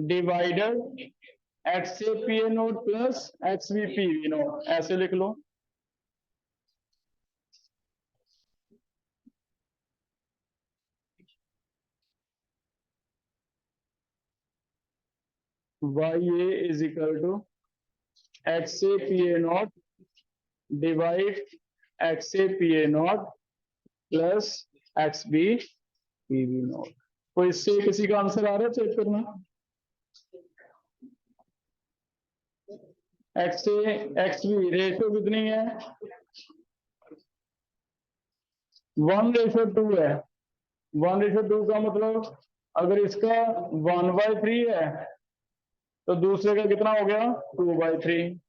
Divided XAPA0 plus XBPV0, ऐसे लिख लो। YA is equal to XAPA0 divide XAPA0 plus XBPV0। तो इससे किसी का आंसर आ रहा है, चेक करना। XB रेशो कितनी है? 1:2 है। 1:2 का मतलब अगर इसका 1/3 है तो दूसरे का कितना हो गया? 2/3।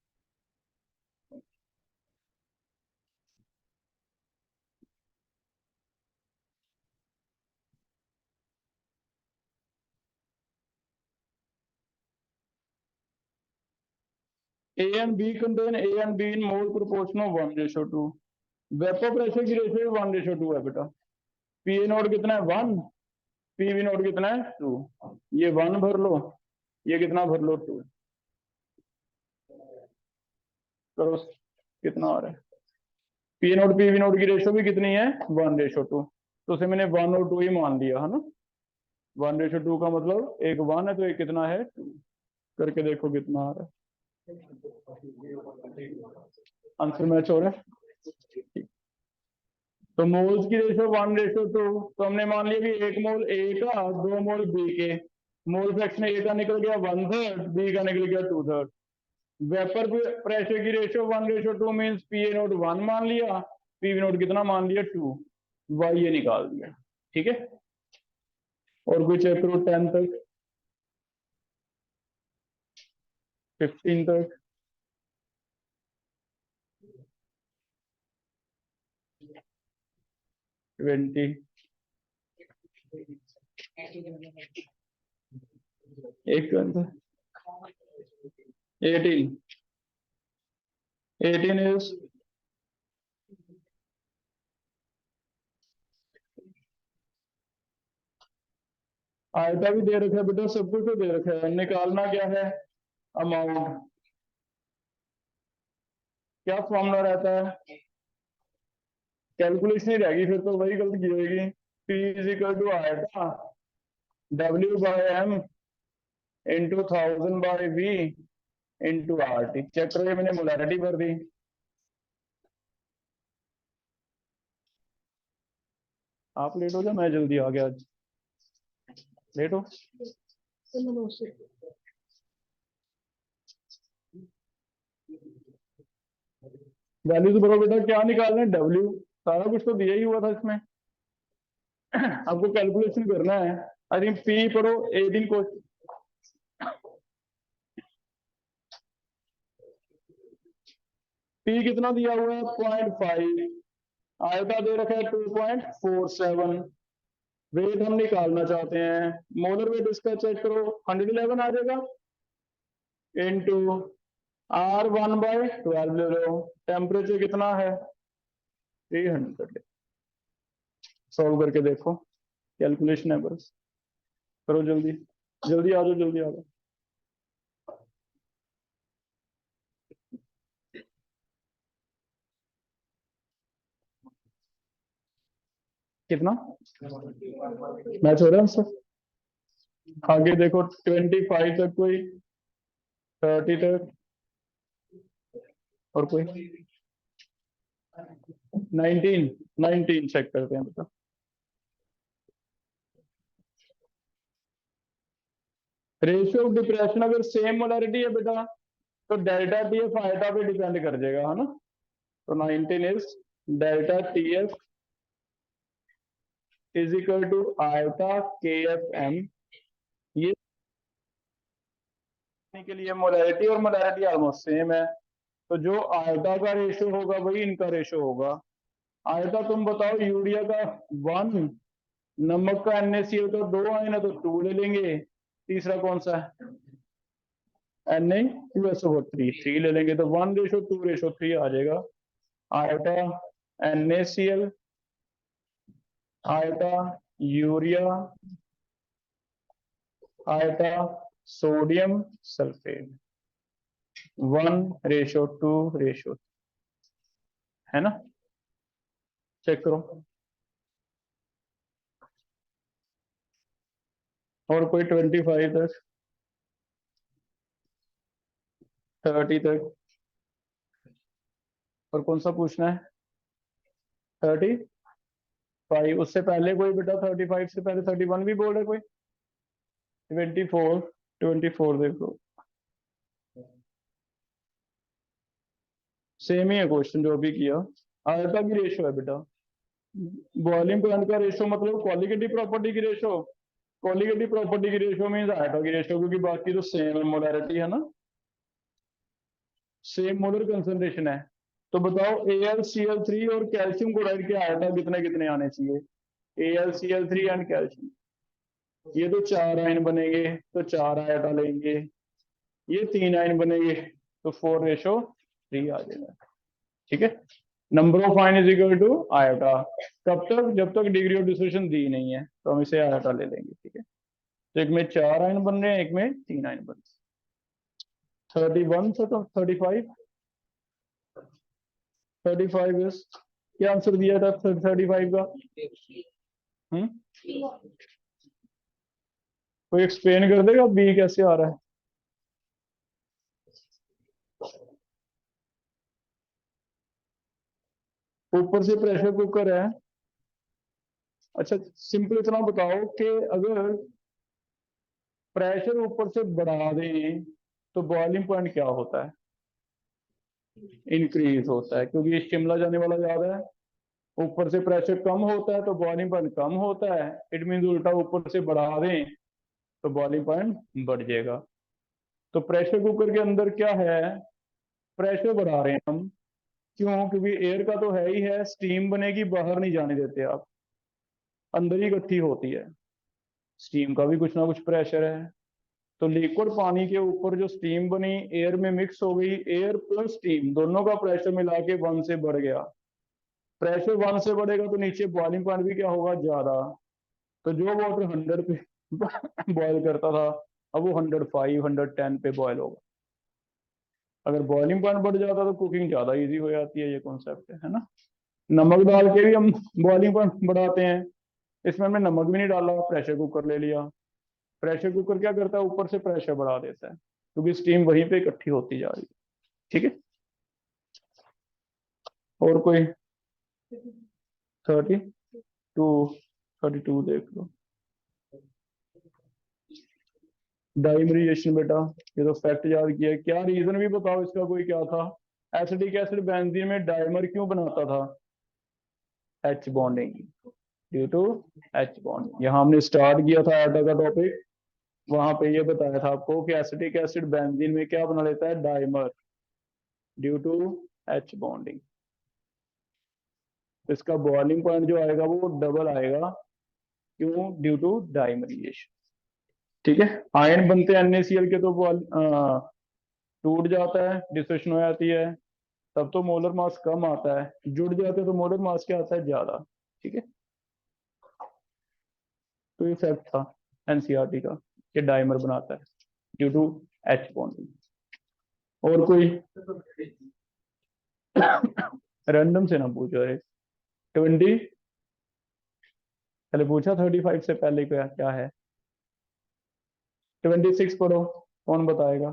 A and B contain A and B in mole proportion of 1:2। Vapour pressure की रेशियो 1:2 है बेटा। PA नोट कितना है? 1। PV नोट कितना है? 2। ये 1 भर लो, ये कितना भर लो? 2। करो, कितना आ रहा है? PA नोट PV नोट की रेशियो भी कितनी है? 1:2। तो उसे मैंने 1 और 2 ही मान लिया है ना। 1:2 का मतलब एक 1 है तो एक कितना है? 2। करके देखो कितना आ रहा है। आंसर मैच हो रहा है। तो मोल्स की रेशियो 1:2। तो हमने मान लिया कि 1 मोल ए का, 2 मोल बी के। मोल फ्रैक्शन ए का निकल गया 1/3, बी का निकल गया 2/3। वेपर प्रेशर की रेशियो 1:2 मीन्स PA नोट 1 मान लिया, PV नोट कितना मान लिया? 2। वाई ये निकाल दिया। ठीक है, और कोई चेक करो 10 तक, 15 तक। 20, एक 18। 18 इज आयता भी दे रखा है बेटा, सब कुछ तो दे रखा है। निकालना क्या है? अमाउंट। क्या फॉर्मूला रहता है? कैलकुलेशन ही रहेगी फिर तो, वही गलती होगी। P इज इक्वल टू आयता W/M into 1000/V into RT। Check करो, मैंने मोलैरिटी भर दी। आप लेट हो जाओ, मैं जल्दी आ गया आज। लेट हो वैल्यू तो भरो बेटा, क्या निकालना है? W। सारा कुछ तो दिया ही हुआ था इसमें। आपको कैलकुलेशन करना है। आई थिंक P पढ़ो, 18 को। P कितना दिया हुआ है? 0.5। आयता दे रखा है 2.47। वेट हम निकालना चाहते हैं। मोलर वेट इसका चेक करो, 111 आ जाएगा इंटू R1/12 ले लो। टेम्परेचर कितना है? 300। सॉल्व करके देखो, कैलकुलेशन है बस। करो जल्दी, जल्दी आ जाओ, जल्दी आ जाओ। कितना मैच हो रहा है आंसर? आगे देखो, 25 तक कोई, 30 तक, और कोई 19। 19 चेक करते हैं बेटा। रेशियो ऑफ डिप्रेशन अगर सेम मोलैरिटी है बेटा तो डेल्टा TF आयता पे डिपेंड कर जाएगा, है ना। तो 19 is delta TF is equal to iota KFM। ये के लिए मोलैरिटी और मोलैरिटी ऑलमोस्ट सेम है, तो जो आयता का रेशियो होगा वही इनका रेशियो होगा। आयता तुम बताओ, यूरिया का 1, नमक का NaCl का 2 आए ना, तो 2 ले लेंगे। तीसरा कौन सा है? Na2SO3, 3 ले लेंगे, तो 1:2:3 आ जाएगा। आयता NaCl, आयता यूरिया, आयता सोडियम सल्फेट 1:2 है ना। चेक करो। और कोई 25 तक 30 तक। और कौन सा पूछना है? 35। उससे पहले कोई बेटा 35 से पहले 31 भी बोल रहा है कोई? 24। 24 देखो, सेम ही है क्वेश्चन जो अभी किया। आयता की रेशो है बेटा। बॉइलिंग पॉइंट का रेशो मतलब क्वालिटेटिव प्रॉपर्टी की रेशो। क्वालिटेटिव प्रॉपर्टी की रेशो मीन्स आयता की रेशो, क्योंकि बाकी तो सेम है, मोलैरिटी है ना, सेम मोलर कंसंट्रेशन है। तो बताओ AlCl3 और कैल्शियम क्लोराइड के आयता कितने कितने आने चाहिए? AlCl3 एंड कैल्शियम, ये तो 4 आयन बनेंगे, तो 4 आयता लेंगे। ये 3 आयन बनेंगे, तो 4:3 आ जाएगा। ठीक है। Number of ion is equal to iota. कब तक? जब तक डिग्री ऑफ डिसोसिएशन दी नहीं है, तो हम इसे आयोटा ले लेंगे। ठीक है। तो एक में 4 आयन बन रहे हैं, एक में 3 आयन बन रहे हैं। 31 से तो 35। 35 इज क्या आंसर दिया था 35 का? हम्म, कोई एक्सप्लेन कर देगा बी कैसे आ रहा है? ऊपर से प्रेशर कुकर है। अच्छा, सिंपल इतना बताओ कि अगर प्रेशर ऊपर से बढ़ा दें तो बॉइलिंग पॉइंट क्या होता है? इंक्रीज होता है, क्योंकि शिमला जाने वाला ज्यादा है। ऊपर से प्रेशर कम होता है तो बॉइलिंग पॉइंट कम होता है। इट मीन उल्टा, ऊपर से बढ़ा दें तो बॉइलिंग पॉइंट बढ़ जाएगा। तो प्रेशर कुकर के अंदर क्या है? प्रेशर बढ़ा रहे हैं हम। क्यों? क्योंकि एयर का तो है ही है, स्टीम बनेगी, बाहर नहीं जाने देते आप, अंदर ही इकट्ठी होती है। स्टीम का भी कुछ ना कुछ प्रेशर है। तो लिक्विड पानी के ऊपर जो स्टीम बनी, एयर में मिक्स हो गई, एयर प्लस स्टीम दोनों का प्रेशर मिला के 1 से बढ़ गया। प्रेशर 1 से बढ़ेगा तो नीचे बॉइलिंग पॉइंट भी क्या होगा? ज्यादा। तो जो वाटर 100 पे बॉयल करता था, अब वो 105 110 पे बॉयल होगा। अगर बॉइलिंग पॉइंट बढ़ जाता तो कुकिंग ज्यादा इजी हो जाती है। ये कॉन्सेप्ट है ना। नमक डाल के भी हम बॉइलिंग पॉइंट बढ़ाते हैं। इसमें हमने नमक भी नहीं डाला, प्रेशर कुकर ले लिया। प्रेशर कुकर क्या करता है? ऊपर से प्रेशर बढ़ा देता है, क्योंकि स्टीम वहीं पे इकट्ठी होती जा रही है। ठीक है। और कोई 32? 32 देख लो। डाइमरीजेशन बेटा, ये तो फैक्ट याद किया। क्या रीजन भी बताओ इसका, कोई क्या था? एसिडिक एसिड बेंजीन में डाइमर क्यों बनाता था? H bonding, due to H bond. यहाँ हमने स्टार्ट किया था आटा का टॉपिक, वहां पे ये बताया था आपको कि एसिडिक एसिड बेंजीन में क्या बना लेता है? Dimer, due to H bonding. इसका बॉइलिंग पॉइंट जो आएगा वो डबल आएगा। क्यों? Due to dimerisation. ठीक है। आयन बनते हैं NaCl के, तो टूट जाता है, डिसोसिएशन हो जाती है, तब तो मोलर मास कम आता है। जुड़ जाते हैं तो मोलर मास क्या आता है? ज्यादा। ठीक है। तो ये फैक्ट था NCERT का कि डाइमर बनाता है ड्यू टू एच बॉन्डिंग। और कोई रैंडम से ना पूछो। 20 पहले पूछा, 35 से पहले क्या क्या है? 26 पढ़ो, कौन बताएगा?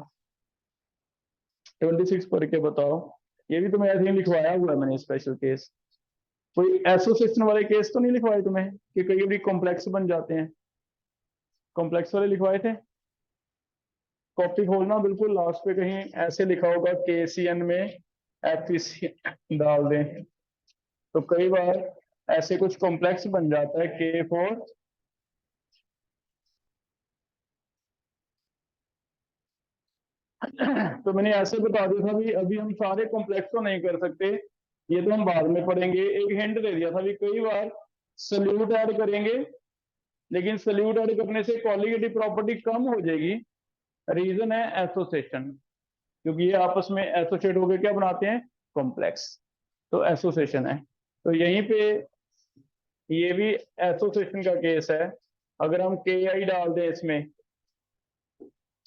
26 पढ़ के बताओ। ये भी तुम्हें आई थिंक लिखवाया हुआ है मैंने, स्पेशल केस। कोई एसोसिएशन वाले केस तो नहीं लिखवाए तुम्हें कि कई भी कॉम्प्लेक्स बन जाते हैं? कॉम्प्लेक्स वाले लिखवाए थे? कॉपी खोलना, बिल्कुल लास्ट पे कहीं ऐसे लिखा होगा KCN में FEC डाल दें, तो कई बार ऐसे कुछ कॉम्प्लेक्स बन जाता है K4। तो मैंने ऐसे बता दिया था भी, अभी हम सारे कॉम्प्लेक्स तो नहीं कर सकते, ये तो हम बाद में पढ़ेंगे। एक हिंट दे दिया था भी, कई बार सल्यूट ऐड करेंगे, लेकिन सल्यूट ऐड करने से कॉलिगेटिव प्रॉपर्टी कम हो जाएगी। रीजन है एसोसिएशन, क्योंकि ये आपस में एसोसिएट होकर क्या बनाते हैं? कॉम्प्लेक्स। तो एसोसिएशन है। तो यहीं पे ये भी एसोसिएशन का केस है। अगर हम KI डाल दें इसमें,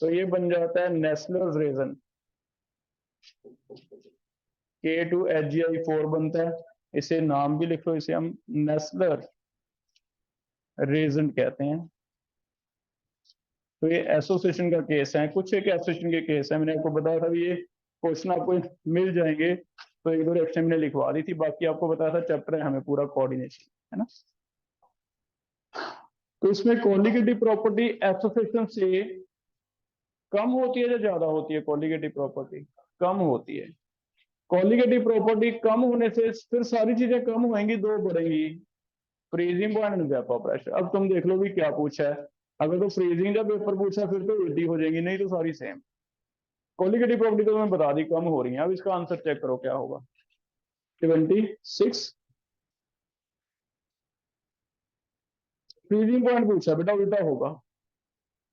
तो ये बन जाता है नेस्लर्स रेजन, K2HgI4 बनता है। इसे नाम भी लिख लो, इसे हम नेस्लर रेजन कहते हैं। तो ये एसोसिएशन का केस है, कुछ एक एसोसिएशन के केस है। मैंने आपको बताया था ये क्वेश्चन आपको मिल जाएंगे, तो एक दो रिएक्शन मैंने लिखवा दी थी, बाकी आपको बताया था चैप्टर है हमें पूरा कोऑर्डिनेशन, है ना। तो इसमें कोलिगेटिव प्रॉपर्टी एसोसिएशन से कम होती है या ज्यादा होती है? कोलिगेटिव प्रॉपर्टी कम होती है। कोलिगेटिव प्रॉपर्टी कम होने से फिर सारी चीजें कम होंगी, दो बढ़ेंगी, freezing point and vapour pressure. अब तुम देख लो भी क्या पूछा है। अगर तो फ्रीजिंग का पेपर पूछा फिर तो उल्टी हो जाएगी, नहीं तो सारी सेम। कोलिगेटिव प्रॉपर्टी तो तुम्हें बता दी कम हो रही है। अब इसका आंसर चेक करो क्या होगा। 26। फ्रीजिंग पॉइंट पूछा बेटा, उल्टा होगा।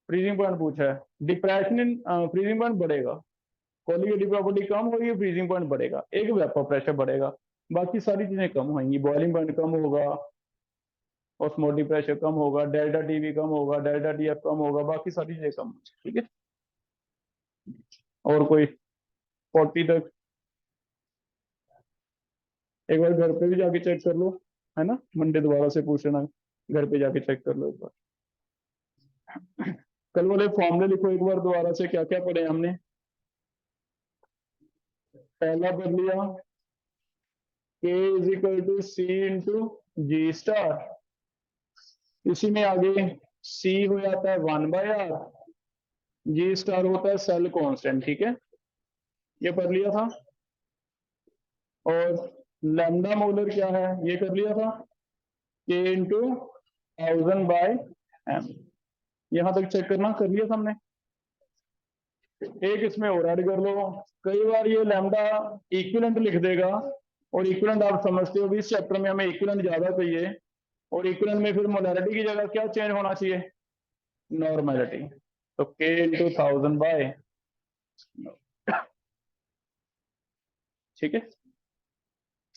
फ्रीजिंग पॉइंट पूछा है, डिप्रेशन इन फ्रीजिंग पॉइंट बढ़ेगा। कोलिगेटिव प्रॉपर्टी कम होगी, फ्रीजिंग पॉइंट बढ़ेगा, एक वेपर प्रेशर बढ़ेगा, बाकी सारी चीजें कम होंगी। बॉइलिंग पॉइंट कम होगा, ऑस्मोटिक प्रेशर कम होगा, डेल्टा टी भी कम होगा, डेल्टा टी एफ कम होगा, बाकी सारी चीजें कम होंगी। ठीक है, और कोई 40 तक एक बार घर पे भी जाके चेक कर लो, है ना। मंडे दोबारा से पूछ लेना, घर पे जाके चेक कर लो एक बार। कल वाले फॉर्मूले लिखो एक बार दोबारा से, क्या क्या पढ़े हमने। पहला पढ़ लिया K is equal to C into G star, इसी में आगे C हो जाता है 1/r, जी स्टार होता है सेल कांस्टेंट। ठीक है, ये पढ़ लिया था। और लैम्डा मोलर क्या है ये कर लिया था, K इंटू 1000/m। यहां तक चेक करना, कर लिया था हमने। एक इसमें और ऐड कर लो। कई बार ये लैम्डा इक्विवेलेंट लिख देगा, और इक्विवेलेंट आप समझते हो भी इस चैप्टर में हमें इक्विवेलेंट ज्यादा चाहिए, और इक्विवेलेंट में फिर मोलैरिटी की जगह क्या चेंज होना चाहिए, नॉर्मेलिटी। तो K इंटू 1000/, ठीक है।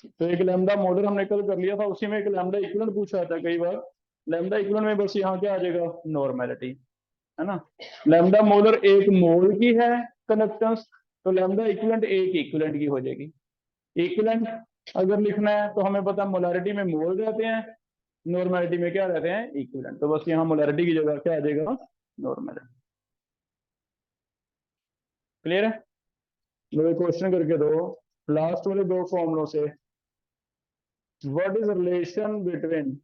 तो एक लैम्डा मोलर हमने कल कर लिया था, उसी में एक लैम्डा इक्विवेलेंट पूछा था कई बार। लैम्डा इक्विवेलेंट में बस यहाँ क्या आ जाएगा, नॉर्मेलिटी, है ना। लैम्डा मोलर एक मोल की है कंडक्टेंस, तो लैम्डा इक्विवेलेंट एक इक्विवेलेंट की हो जाएगी। इक्विवेलेंट अगर लिखना है तो हमें पता है मोलारिटी में मोल रहते हैं, नॉर्मेलिटी में क्या रहते हैं, इक्विवेलेंट। तो बस यहाँ मोलारिटी की जगह क्या आ जाएगा, नॉर्मेलिटी। क्लियर है। मुझे क्वेश्चन करके दो लास्ट वाले दो फॉर्मुलों से, what is relation between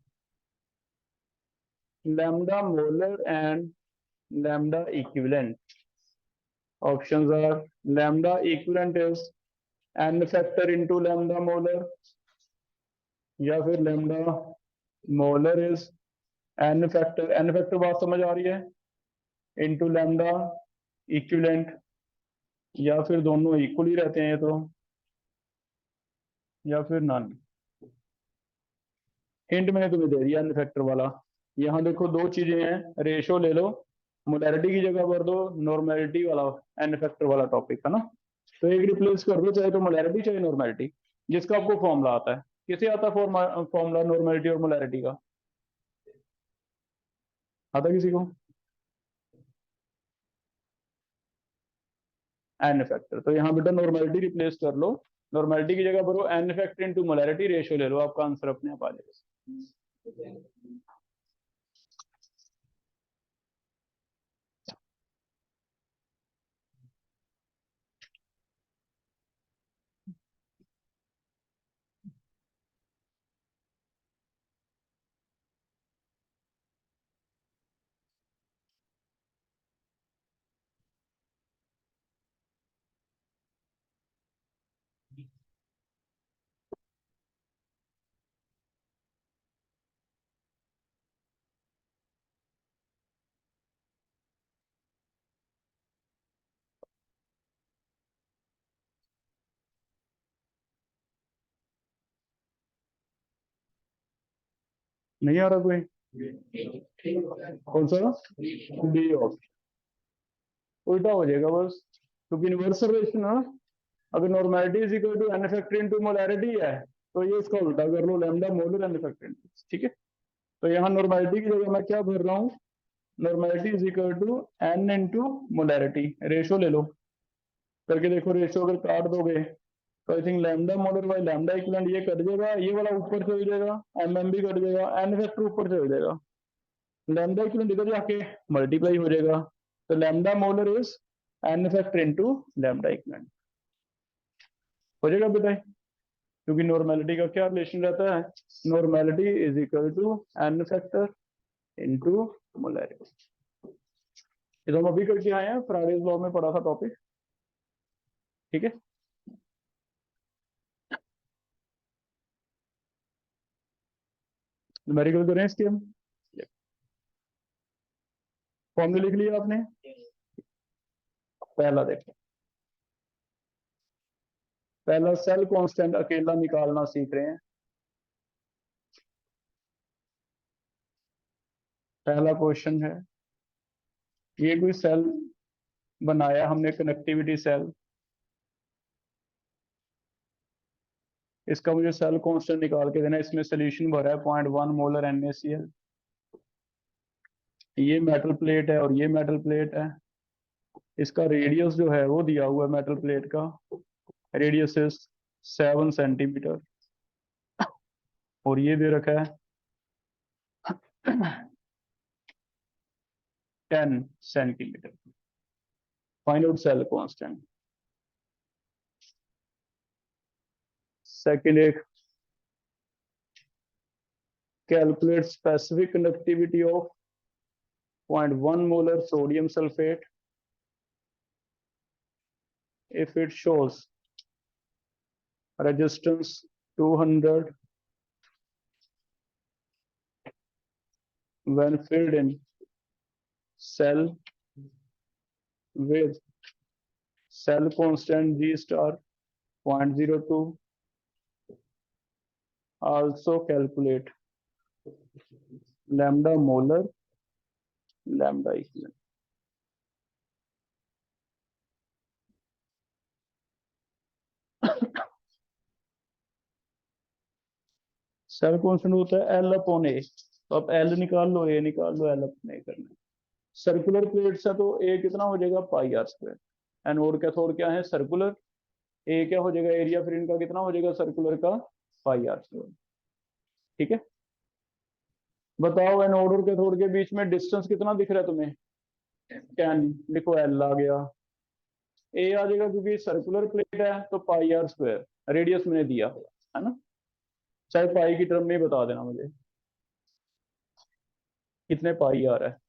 lambda molar and lambda equivalent. Options are lambda equivalent is n factor into lambda molar, या फिर lambda molar is n factor, n factor बात समझ आ रही है, इनटू लैम्डा इक्विवेलेंट, या फिर दोनों इक्वल ही रहते हैं ये तो, या फिर नन। हिंट मैंने तुम्हें दे दिया n फैक्टर वाला। यहाँ देखो दो चीजें हैं, रेशो ले लो, मोलैरिटी की जगह भर दो नॉर्मेलिटी वाला, n फैक्टर वाला टॉपिक है ना। तो एक रिप्लेस कर दो, चाहे तो मोलैरिटी चाहे नॉर्मेलिटी, जिसका आपको फॉर्मूला आता है। किसे आता है फॉर्मूला नॉर्मेलिटी और मोलैरिटी का, आता किसी को? n factor. तो यहाँ बेटा नॉर्मेलिटी रिप्लेस कर लो, नॉर्मेलिटी की जगह भरो n factor into molarity, ratio ले लो, आपका आंसर अपने आप आ जाएगा। नहीं आ रहा कोई? कौन सा? डी ऑप्शन उल्टा हो जाएगा बस, क्योंकि यूनिवर्सल रेशन है ना। अगर normality is equal to n factor into molarity है, तो ये इसका उल्टा कर लो, लैम्डा मोलर n फैक्टर। ठीक है, तो यहाँ नॉर्मेलिटी की जगह मैं क्या भर रहा हूँ, normality is equal to N into molarity. Ratio ले लो, करके देखो रेशो अगर काट दोगे तो I think lambda molar by lambda equivalent ये कट जाएगा, ये वाला ऊपर चल जाएगा, एम भी कट जाएगा, एन फैक्टर ऊपर चल जाएगा, लैम्डा इक्वलेंट इधर जाके मल्टीप्लाई हो जाएगा। तो lambda molar is an factor into lambda equivalent हो जाएगा बेटा, क्योंकि नॉर्मेलिटी का क्या रिलेशन रहता है, normality is equal to N factor into molarity. ये तो हम अभी करके आए हैं, फ्राइडेज लॉ में पढ़ा था टॉपिक, ठीक है। न्यूमेरिकल करें इसके हम, फॉर्मूले लिख लिया आपने। पहला देखो, पहला सेल कांस्टेंट अकेला निकालना सीख रहे हैं। पहला क्वेश्चन है, ये कोई सेल बनाया हमने, कनेक्टिविटी सेल, इसका मुझे सेल कांस्टेंट निकाल के देना। इसमें सोल्यूशन भरा है 0.1 मोलर NaCl। ये मेटल प्लेट है और ये मेटल प्लेट है, इसका रेडियस जो है वो दिया हुआ है, मेटल प्लेट का रेडियस इज 7 सेंटीमीटर, और ये दे रखा है 10 centimetre. Find out cell constant. Second एक, calculate specific conductivity of 0.1 molar sodium sulfate if it shows resistance 200 when filled in cell with cell constant G star 0.02. Also calculate lambda molar, lambda equivalent. Cell constant होता है L upon ए, तो आप L निकाल लो, ए निकाल लो, L upon ए करना है। Circular plates है तो ए कितना हो जाएगा, पाई आर स्क्वायर। एनोड कैथोड क्या है, सर्कुलर, ए क्या हो जाएगा, एरिया फिर इनका कितना हो जाएगा सर्कुलर का, पाई आर स्क्वायर, ठीक है। बताओ एनोड और कैथोड के बीच में डिस्टेंस कितना दिख रहा है तुम्हें, 10, लिखो एल आ गया, ए आ जाएगा क्योंकि सर्कुलर प्लेट है तो पाई आर स्क्वायर, रेडियस मैंने दिया है ना, चाहे पाई की टर्म में बता देना मुझे कितने पाई आ रहा है।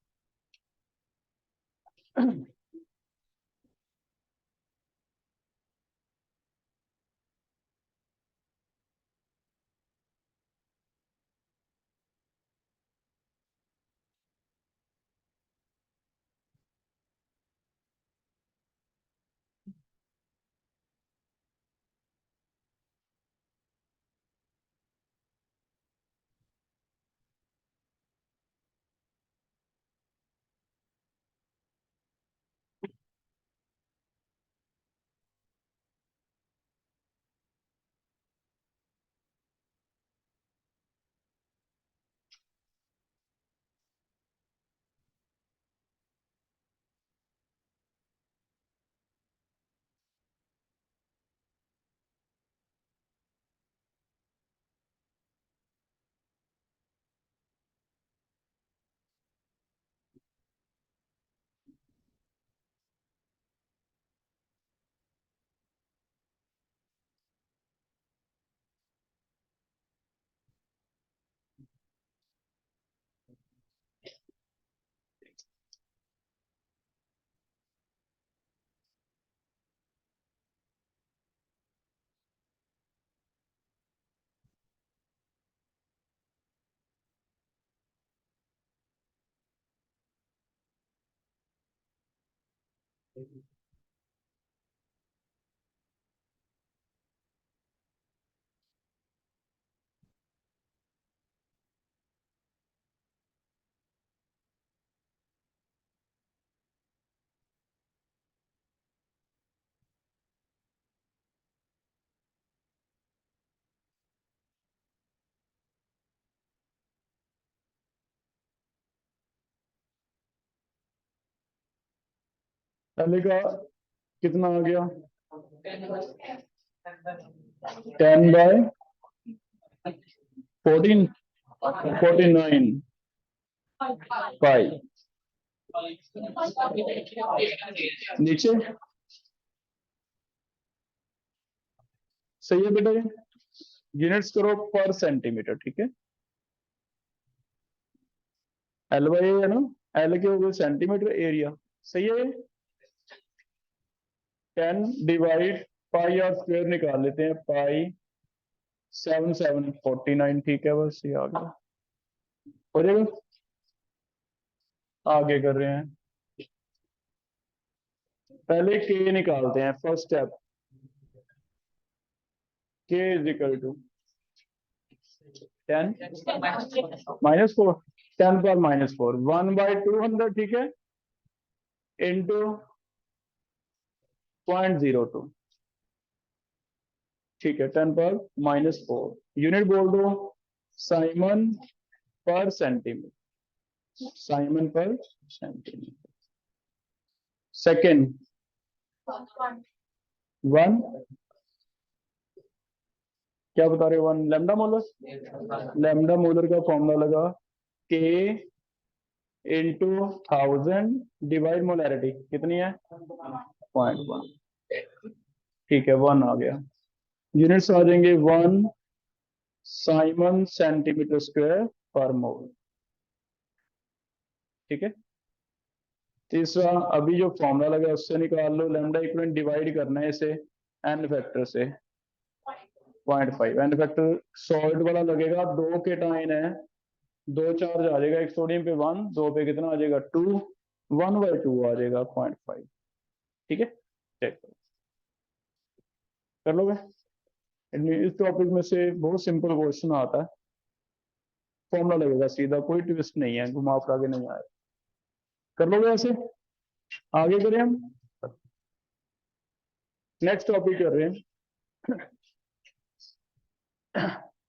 पहले का कितना आ गया 10/14 49 पाई नीचे सही है बेटा। ये यूनिट्स करो पर सेंटीमीटर, ठीक है। एल बाई है ना, एल के हो गए सेंटीमीटर एरिया, सही है। 10 डिवाइड पाई आर स्क्वायर निकाल लेते हैं, पाई 7/7 49, ठीक है। बस ये आ गया, हो जाएगा। आगे कर रहे हैं, पहले के निकालते हैं, फर्स्ट स्टेप। के इज इक्वल टू 10 -4, 10 पर -4, 1/200, ठीक है, इंटू 0.02, ठीक है। 10 पर -4, यूनिट बोल दो साइमन पर सेंटीमीटर, साइमन पर सेंटीमीटर। सेकेंड 1, क्या बता रहे हो, 1 लैम्डा मोलर। लैम्डा मोलर का फॉर्मूला लगा के इंटू 1000 डिवाइड मोलैरिटी कितनी है 0.1, ठीक है। 1 आ गया, यूनिट्स आ जाएंगे 1 साइमन सेंटीमीटर स्क्वायर पर मोल, ठीक है। तीसरा, अभी जो फॉर्मूला लगा उससे निकाल लो, लैम्डा इक्वलेंट डिवाइड करना है इसे एन फैक्टर से 0.5, एन फैक्टर सॉलिड वाला लगेगा, 2 के टाइन है, 2 चार्ज आ जाएगा, एक सोडियम पे 1, 2 पे कितना आ जाएगा 2, 1/2 आ जाएगा 0.5, ठीक है। चेक कर लोगे। इस टॉपिक में से बहुत सिंपल क्वेश्चन आता है, फॉर्मूला लगेगा सीधा, कोई ट्विस्ट नहीं है, घुमा फिरा के नहीं आए, कर लोगे ऐसे। आगे करें हम, नेक्स्ट टॉपिक कर रहे हैं।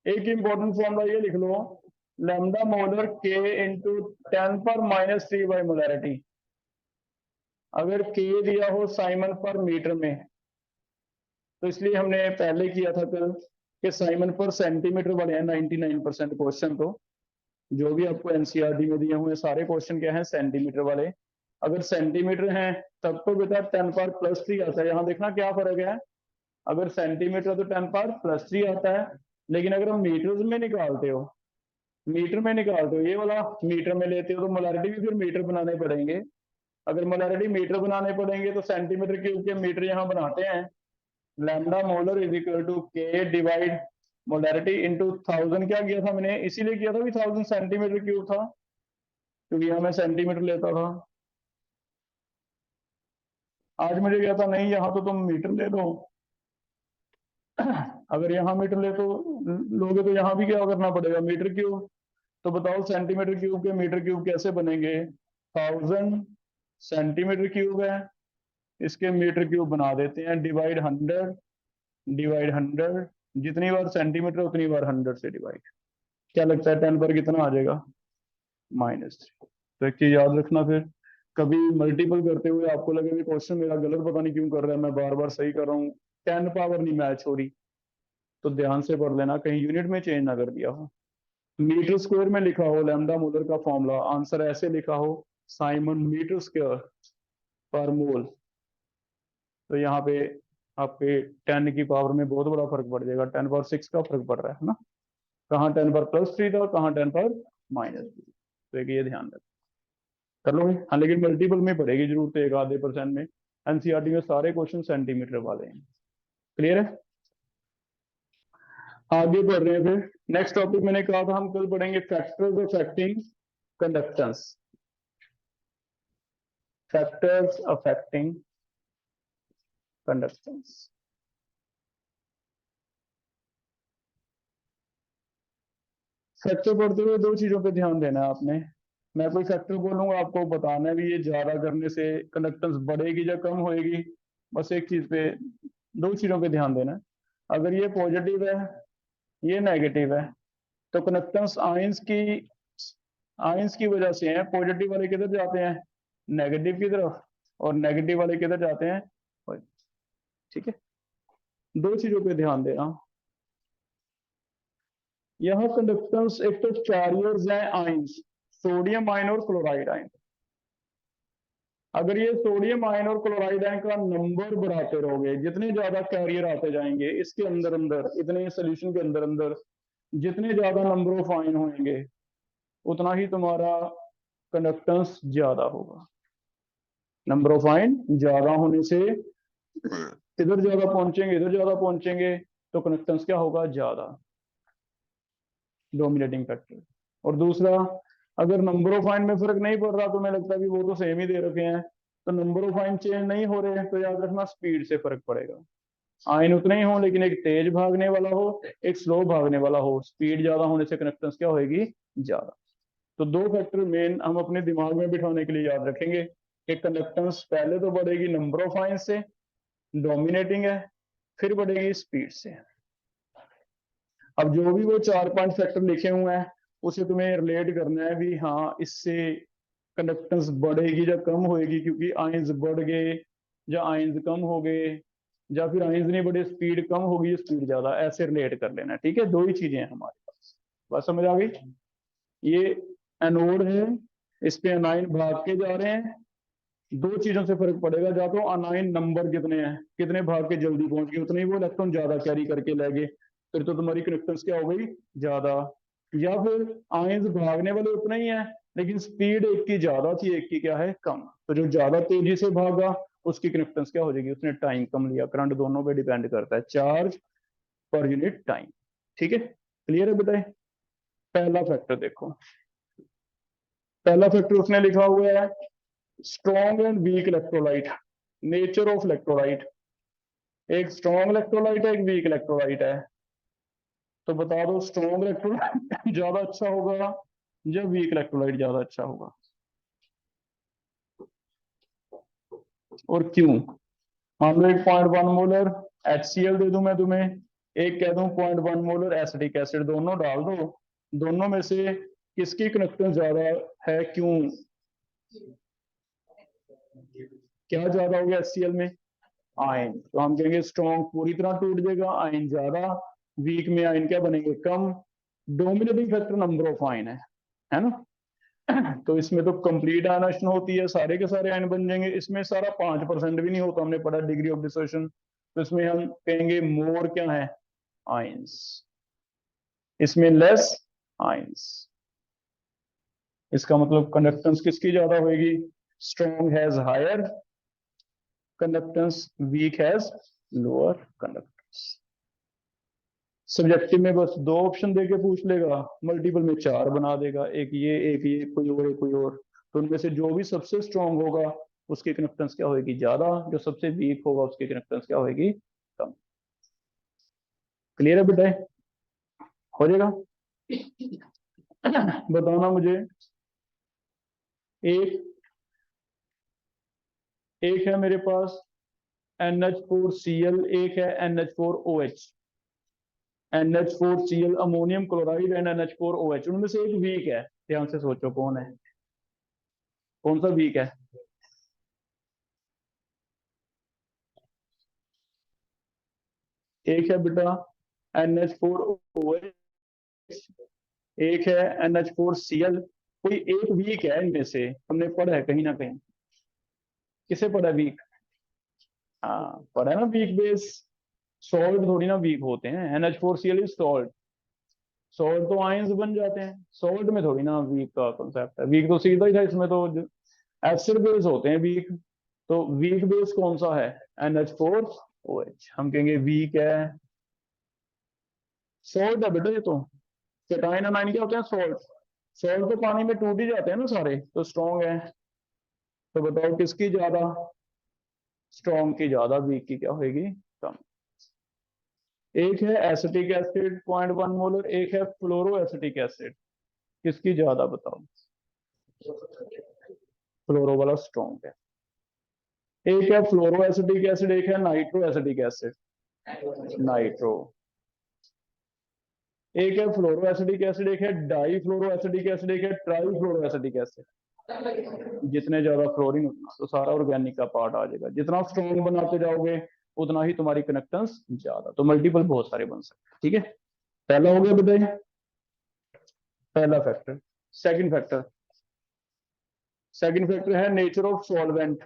एक इंपॉर्टेंट फॉर्मूला ये लिख लो, लैम्डा मोलर के इंटू 10⁻³ बाई मोलैरिटी। अगर के दिया हो साइमन पर मीटर में, तो इसलिए हमने पहले किया था कल कि साइमन पर सेंटीमीटर वाले हैं 99% क्वेश्चन, तो जो भी आपको एनसीईआरटी में दिए हुए सारे क्वेश्चन क्या है सेंटीमीटर वाले। अगर सेंटीमीटर हैं तब तो बेटा 10⁻+3 आता है, यहाँ देखना क्या फर्क है। अगर सेंटीमीटर तो 10⁻+3 आता है, लेकिन अगर हम मीटर्स में निकालते हो, मीटर में निकालते हो, ये वाला मीटर में लेते हो, तो मोलैरिटी भी फिर मीटर बनाने पड़ेंगे। अगर मोलैरिटी मीटर बनाने पड़ेंगे तो सेंटीमीटर क्यूब के मीटर यहाँ बनाते हैं, lambda molar is equal to K divide molarity into 1000, क्या किया था मैंने, इसीलिए किया था भी 1000 सेंटीमीटर क्यूब था, क्योंकि यहाँ मैं सेंटीमीटर लेता था। आज मुझे क्या था, नहीं यहाँ तो तुम मीटर ले लो, अगर यहाँ मीटर ले तो लोगे तो यहाँ भी क्या करना पड़ेगा मीटर क्यूब। तो बताओ सेंटीमीटर क्यूब के मीटर क्यूब कैसे बनेंगे, 1000 सेंटीमीटर क्यूब है, इसके मीटर क्यूब बना देते हैं, डिवाइड 100, डिवाइड 100, जितनी बार सेंटीमीटर उतनी बार 100 से डिवाइड, क्या लगता है 10 पर कितना आ जाएगा -3। तो एक चीज याद रखना, फिर कभी मल्टीपल करते हुए आपको लगे कि क्वेश्चन मेरा गलत पता नहीं क्यों कर रहा है, मैं बार बार सही कर रहा हूँ, 10 पावर नहीं मैच हो रही, तो ध्यान से पढ़ लेना, कहीं यूनिट में चेंज ना कर दिया हो। मीटर स्क्वायर में लिखा हो लैम्डा मोलर का फॉर्मूला, आंसर ऐसे लिखा हो साइमन मीटर स्क्वायर पर मोल, तो यहाँ पे आपके 10 की पावर में बहुत बड़ा फर्क पड़ जाएगा, 10⁻6 का फर्क पड़ रहा है ना, कहाँ 10⁻+3 था, कहाँ 10⁻-3, तो एक ये ध्यान रखें, कर लोगे। हाँ, लेकिन मल्टीपल में पड़ेगी जरूरत है, 1/2% में। एनसीईआरटी में सारे क्वेश्चन सेंटीमीटर वाले हैं, क्लियर है। आगे बढ़ रहे हैं, फिर नेक्स्ट टॉपिक मैंने कहा था हम कल पढ़ेंगे factors affecting conductance, factors affecting conductance. Factor पढ़ते हुए 2 चीजों पे ध्यान देना है आपने, मैं कोई फैक्टर बोलूंगा आपको बताना है भी ये ज्यादा करने से कंडक्टेंस बढ़ेगी या कम होएगी, बस एक चीज पे, 2 चीजों पे ध्यान देना है। अगर ये पॉजिटिव है, ये नेगेटिव है, तो कंडक्टेंस आयंस की वजह से है, पॉजिटिव वाले किधर जाते हैं नेगेटिव की तरफ, और नेगेटिव वाले किधर जाते हैं, ठीक है। दो चीजों पे ध्यान देना, यहाँ कंडक्टेंस एक तो कैरियर्स हैं आयंस, सोडियम आयन और क्लोराइड आयन। अगर ये सोडियम आयन और क्लोराइड आयन का नंबर बढ़ाते रहोगे, जितने ज्यादा कैरियर आते जाएंगे इसके अंदर अंदर, इतने सोल्यूशन के अंदर अंदर जितने ज्यादा नंबर ऑफ आयन होंगे उतना ही तुम्हारा कंडक्टेंस ज्यादा होगा। नंबर ऑफ आयन ज्यादा होने से इधर ज्यादा पहुंचेंगे, इधर ज्यादा पहुंचेंगे, तो कंडक्टेंस क्या होगा, ज्यादा, डोमिनेटिंग फैक्टर। और दूसरा, अगर नंबर ऑफ आयन में फर्क नहीं पड़ रहा, तो मैं लगता है कि वो तो सेम ही दे रखे हैं, तो नंबर ऑफ आयन चेंज नहीं हो रहे हैं, तो याद रखना स्पीड से फर्क पड़ेगा। आयन उतने ही हो लेकिन एक तेज भागने वाला हो, एक स्लो भागने वाला हो, स्पीड ज्यादा होने से कंडक्टेंस क्या होगी, ज्यादा। तो दो फैक्टर मेन हम अपने दिमाग में बिठाने के लिए याद रखेंगे कि कंडक्टेंस पहले तो बढ़ेगी नंबर ऑफ आयन से, डोमिनेटिंग है, फिर बढ़ेगी स्पीड से। अब जो भी वो 4-5 फैक्टर लिखे हुए हैं उसे तुम्हें रिलेट करना है भी, हाँ इससे कंडक्टेंस बढ़ेगी या कम होएगी क्योंकि आयंस बढ़ गए या आयंस कम हो गए, या फिर आयंस नहीं बढ़े स्पीड कम होगी या स्पीड ज्यादा, ऐसे रिलेट कर लेना, ठीक है। दो ही चीजें हैं हमारे पास, बस समझ आ गई। ये एनोड है, इस पे अनाइन भाग के जा रहे हैं, दो चीजों से फर्क पड़ेगा, या तो अनाइन नंबर कितने हैं, कितने भाग के जल्दी पहुंच गए उतने ही वो इलेक्ट्रॉन ज्यादा कैरी करके ले गए, फिर तो तुम्हारी कंडक्टेंस क्या हो गई, ज्यादा। या फिर आयंस भागने वाले उतने ही हैं लेकिन स्पीड एक की ज्यादा थी, एक की क्या है, कम, तो जो ज्यादा तेजी से भागा उसकी कंडक्टेंस क्या हो जाएगी, उसने टाइम कम लिया। करंट दोनों पे डिपेंड करता है, चार्ज पर यूनिट टाइम, ठीक है। क्लियर है बेटा। पहला फैक्टर देखो, पहला फैक्टर उसने लिखा हुआ है strong and weak electrolyte, nature of electrolyte. एक स्ट्रॉन्ग इलेक्ट्रोलाइट है, एक वीक इलेक्ट्रोलाइट है, तो बता दो स्ट्रॉन्ग इलेक्ट्रोलाइट ज्यादा अच्छा होगा या वीक इलेक्ट्रोलाइट ज्यादा अच्छा होगा, और क्यों। मान लो एक 0.1 मोलर HCl दे दूं मैं तुम्हें, एक कह दूं 0.1 मोलर एसिटिक एसिड, दोनों डाल दो, दोनों में से किसकी कंडक्टेंस ज्यादा है, क्यों, क्या ज्यादा हो गया HCl में, आयन। तो हम कहेंगे स्ट्रॉन्ग पूरी तरह टूट जाएगा, आयन ज्यादा, वीक में आयन क्या बनेंगे, कम। Dominating factor number of ion है ना। तो इसमें तो कंप्लीट आयनाइजेशन होती है, सारे के सारे आयन बन जाएंगे, इसमें सारा 5% भी नहीं होता, हमने पढ़ा डिग्री ऑफ डिसोसिएशन। तो इसमें हम कहेंगे मोर क्या है, आयंस, इसमें लेस आयंस। इसका मतलब कंडक्टेंस किसकी ज्यादा होगी, strong has higher conductance, weak has lower conductance. Subjective में बस दो ऑप्शन देके पूछ लेगा, मल्टीपल में 4 बना देगा, एक ये कोई और, एक कोई और। तो उनमें से जो भी सबसे स्ट्रांग होगा उसकी कंडक्टेंस क्या होगी, ज्यादा, जो सबसे वीक होगा उसकी कंडक्टेंस क्या होगी, कम। क्लियर है बेटा, हो जाएगा। बताना मुझे, एक एक है मेरे पास NH4Cl, एक है NH4OH। NH4Cl ammonium chloride and NH4OH, उनमें से एक वीक है, ध्यान से सोचो कौन है, कौन सा वीक है। एक है बेटा NH4OH, एक है NH4Cl, कोई एक वीक है इनमें से, हमने पढ़ा है कहीं ना कहीं, किसे पढ़ा वीक, हाँ पढ़ा है ना, वीक बेस। सॉल्ट थोड़ी ना वीक होते हैं, NH4Cl इज सॉल्ट, सॉल्ट तो आयंस बन जाते हैं, सॉल्ट में थोड़ी ना वीक का कॉन्सेप्ट है, वीक तो सीधा ही था, इसमें तो एसिड बेस होते हैं वीक। तो वीक बेस कौन सा है, NH4OH, हम कहेंगे वीक है, सॉल्ट है बेटा ये तो। केटाइन अनाइन क्या होते हैं, सॉल्ट, सॉल्ट तो पानी में टूट ही जाते हैं ना सारे, तो स्ट्रॉन्ग है। तो बताओ किसकी ज्यादा, स्ट्रॉन्ग की ज्यादा, वीक की क्या होगी, कम। एक है एसिटिक एसिड 0.1 मोलर, एक है फ्लोरो एसिटिक एसिड, किसकी ज्यादा बताओ, फ्लोरो वाला स्ट्रॉन्ग है। एक है फ्लोरो एसिटिक एसिड, एक है नाइट्रो एसिटिक एसिड, नाइट्रो। एक है फ्लोरो एसिडिक एसिड, एक है डाई फ्लोरो एसिडिक एसिड, एक है ट्राई फ्लोरो एसिडिक एसिड। जितने ज्यादा फ्लोरीन उतना तो सारा ऑर्गेनिक का पार्ट आ जाएगा। जितना स्ट्रॉन्ग बनाते जाओगे उतना ही तुम्हारी कनेक्टेंस ज्यादा, तो मल्टीपल बहुत सारे बन सकते हैं। ठीक है, पहला हो गया बताइए, पहला factor. Second factor, second factor है nature of solvent.